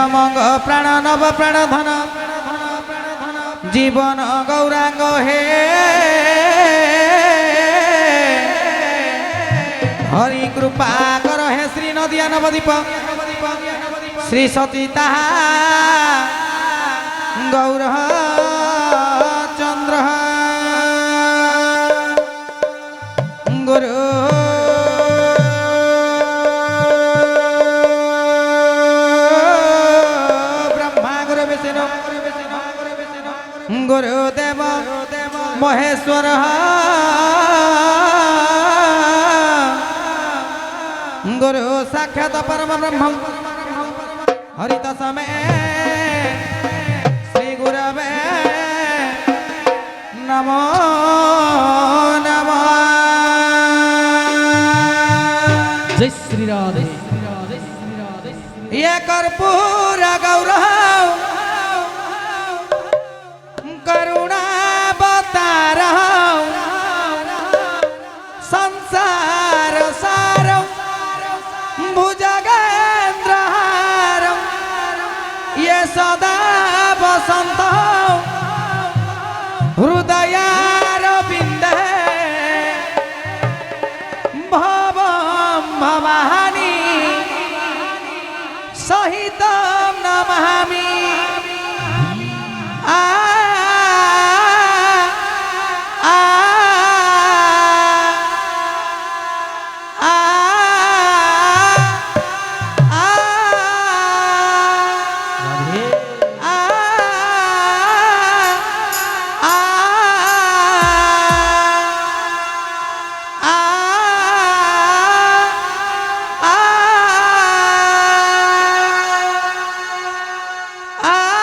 समंग प्राण नव प्राण धन जीवन गौरांग हे हरि कृपा कर हे श्री नदिया नवदीप श्री सती ताहा गौर चंद्र गुरु ब्रह्मा गुरु विष्णु गुरुदेव महेश्वर गुरु साक्षात परम ब्रह्म हरित समय श्री गुरवे नमो नमः। जय श्री राधे। ये कर्पूर गौरव करुणा अवतार संसार सार भुजगेन्द्र हार ये सदा बसंत हृदयारविंदे भवं भवानी सहितं नमामि। Ah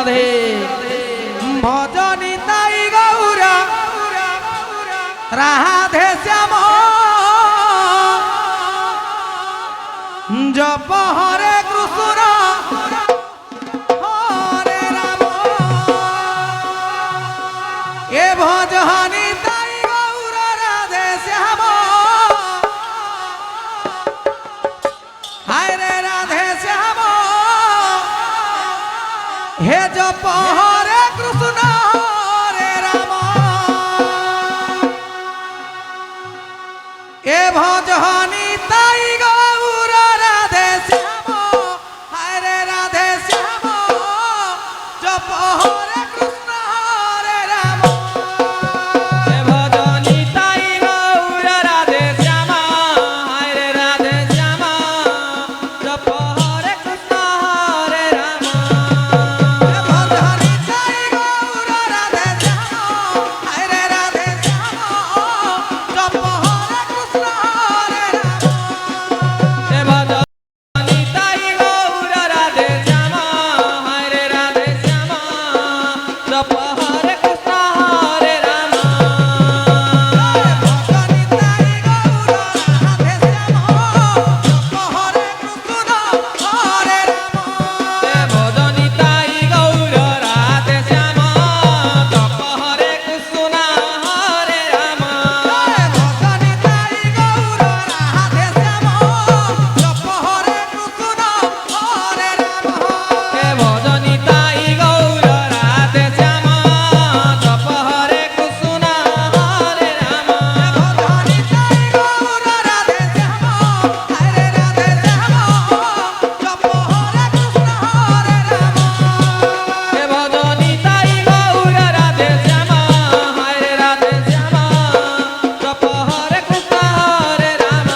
রাধে ভজনী তাই গৌর রাধে শ্যাম জপ হরে কৃষ্ণ হরে রাম এ ভজনী তাই গৌর রাধে শ্যাম হায় রে রাধে শ্যাম হে জপ হরে কৃষ্ণ হরে রাম এ ভজনী তাই গৌর রাধে শ্যাম হায় রে রাধে শ্যাম জপ হরে কৃষ্ণ হরে রাম এ ভজনী তাই গৌর রাধে শ্যাম হায় রে রাধে শ্যাম জপ হরে কৃষ্ণ হরে রাম এ ভজনী তাই গৌর রাধে শ্যাম হায় রে রাধে শ্যাম জপ হরে কৃষ্ণ হরে রাম এ ভজনী তাই গৌর রাধে শ্যাম হায় রে রাধে শ্যাম জপ হরে কৃষ্ণ হরে রাম ভজনী তাই গৌর রাধে শ্যাম জপ হরে কৃষ্ণ হরে রাম এ ভজনী তাই গৌর রাধে শ্যাম জপ হরে কৃষ্ণ হরে রাম ভজনী তাই গৌর রাধে শ্যাম জপ হরে কৃষ্ণ হরে রাম এ ভজনী তাই গৌর রাধে শ্যাম জপ হরে কৃষ্ণ হরে রাম ভজনী তাই গৌর রাধে শ্যাম হরে রাধে শ্যাম জপ হরে কৃষ্ণ হরে রাম এ ভজনী তাই গৌর রাধে শ্যাম হরে রাধে শ্যাম জপ হরে কৃষ্ণ হরে রাম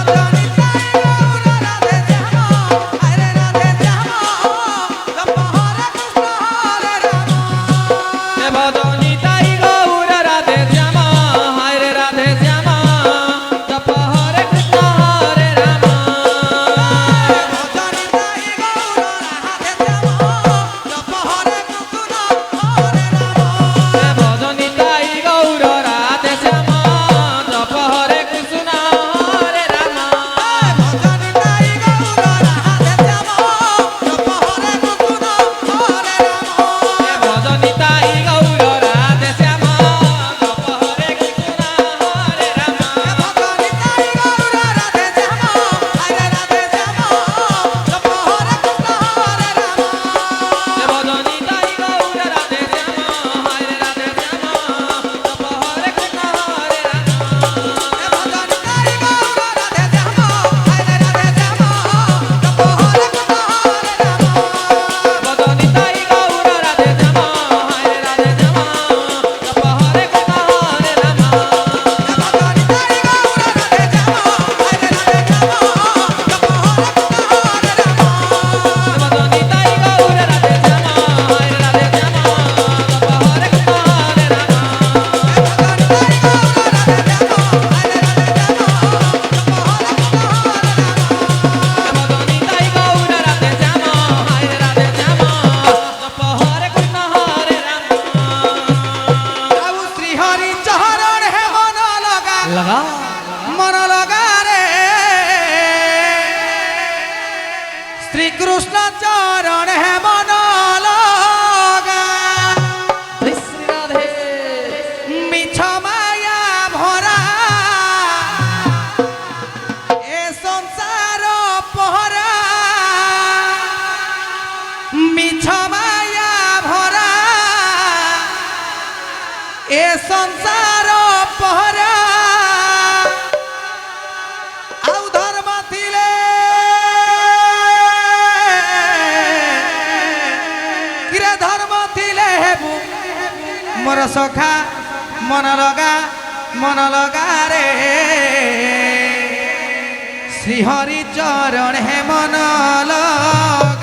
ভজনী তাই গৌর রাধে শ্যাম হরে রাধে শ্যাম জপ হরে কৃষ্ণ হরে রাম এ ভজনী তাই গৌর রাধে শ্যাম হরে রাধে শ্যাম জপ হরে কৃষ্ণ হরে রাম ভজনী তাই গৌর রাধে শ্যাম জপ হরে কৃষ্ণ হরে রাম এ ভজনী তাই গৌর রাধে শ্যাম জপ হরে কৃষ্ণ হরে রাম ভজনী তাই গৌর রাধে শ্যাম জপ হরে কৃষ্ণ হরে রাম এ ভজনী তাই গৌর রাধে শ্যাম জপ হরে কৃষ্ণ হরে রাম ভজনী তাই গৌর রাধে শ্যাম হরে রাধে শ্যাম জপ হরে কৃষ্ণ হরে রাম এ ভজনী তাই গৌর রাধে শ্যাম হরে রাধে শ্যাম জপ হরে কৃষ্ণ হরে রাম ভজনী তাই গৌর রাধে শ্যাম হরে রাধে শ্যাম জপ হরে কৃষ্ণ হরে রাম ভজনী তাই গৌর রাধে শ্যাম হরে রাধে শ্যাম জপ হরে কৃষ্ণ হরে রাম ভজনী তাই গৌর রাধে শ্যাম হরে রাধে শ্যাম জপ হরে কৃষ্ণ হরে রাম ভজনী তাই গৌর রাধে শ্যাম হরে রাধে শ্যাম জপ হরে কৃষ্ণ হরে রাম ভজনী তাই গৌর রাধে শ্যাম হরে রাধে শ্যাম জপ হরে কৃষ্ণ হরে রাম ভজনী তাই গৌর রাধে শ্যাম হরে রাধে শ্যাম জপ হরে কৃষ্ণ হরে রাম ଆଉ ଶ୍ରୀ ହରି ଚରଣ ହେ ମନ ଲଗା লগা ମନ ଲଗା ରେ ଶ୍ରୀ କୃଷ୍ଣ ଚରଣ ହେ ମନ ଲଗା ଜୟ ଶ୍ରୀ ରାଧେ ମିଛ ମାୟା ଭରା ଏ ସଂସାର ପହରା ମିଛ ମାୟା ଭରା ଏ ସଂସାର ପହରା ଆଉ ଧର୍ମ ଥିଲେ କିରେ ଧର୍ମ ଥିଲେ ହେବୁ ମୋର ସଖା ମନ ଲଗା ରେ ଶ୍ରୀ ହରି ଚରଣ ହେ ମନ ଲଗା